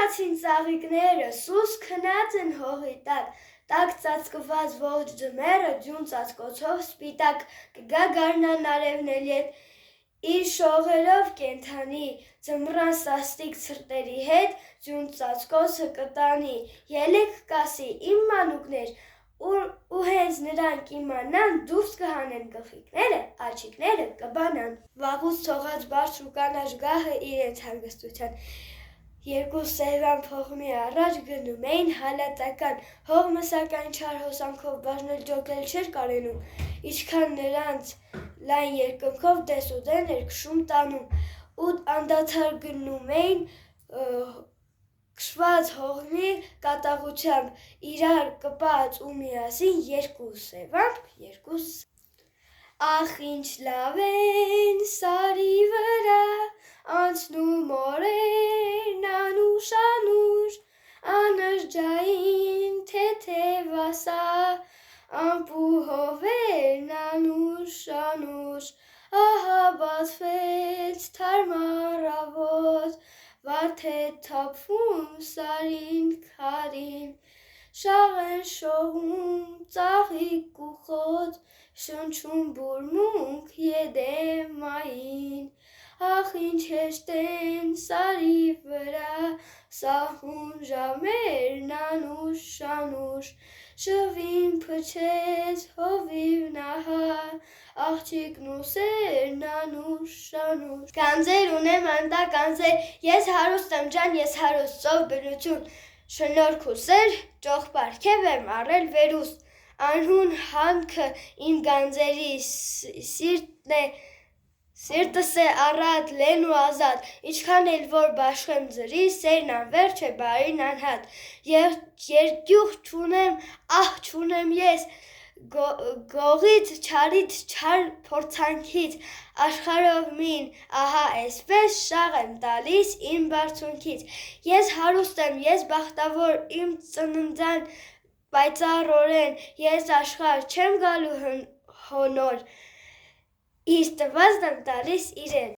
Գնացին ծաղիկները, սուս քնած են հողի տակ ծածկված ողջ ձմեռը ձյուն ծածկոցով սպիտակ կգա գարնան արևն էլ ետ իր շողերով կենդանի ձմռան սաստիկ ցրտերի հետ ձյուն ծածկոցը կտանի ելեք կասի իմ մանուկներ ու հենց նրանք իմանան դուրս կհանեն գլխիկները աչիկները կբանան վաղուց թողած բարձր ու կանաչ գահը իրենց հանգստության երկու սևան փողմի առաջ գնում էին հալածական հողմը սակայն չար հոսանքով բաժնել ջոկել չէր կարենում ինչքան նրանց լայն երկնքով դեսուդեն էր քշում տանում ու անդադար գնում էին քշված հողմի կատաղությամբ իրար կպած ու միասին երկու սևամբ Ախ ինչ լավ են սարի վրա անցնում օրերն անուշ անրջային թեթև ասա ամպուհովերն անուշ ահա բացվեց թարմ առավոտ վարդ է թափվում սարին քարին շաղ են շողում ծաղիկ ու խոտ շնչում բուրմունք եդեմային ախ ինչ հեշտ են սարի վրա սահուն ժամերն անուշ շվին փչեց հովիվ նահար աղջիկն ու սերն անուշ Գանձեր ունեմ անտա գանձեր ես հարուստ եմ ջան ես հարուստ ծով բնություն շնորհք ու սեր ճոխ պարգև եմ առել վերուստ անհուն հանքը իմ գանձերի սիրտս է առատ լեն ու ազատ ինչքան էլ որ բաշխեմ ձրի սերն անվերջ է բարին անհատ երկյուղ չունեմ ահ չունեմ ես գողից չարից չար փորձանքից աշխարհով մին ահա էսպես շաղ եմ տալիս իմ բարձունքից ես հարուստ եմ ես բախտավոր իմ ծննդյան պայծառորեն ես աշխարհ չեմ գալու հոնոր իր տվածն եմ տալիս իրեն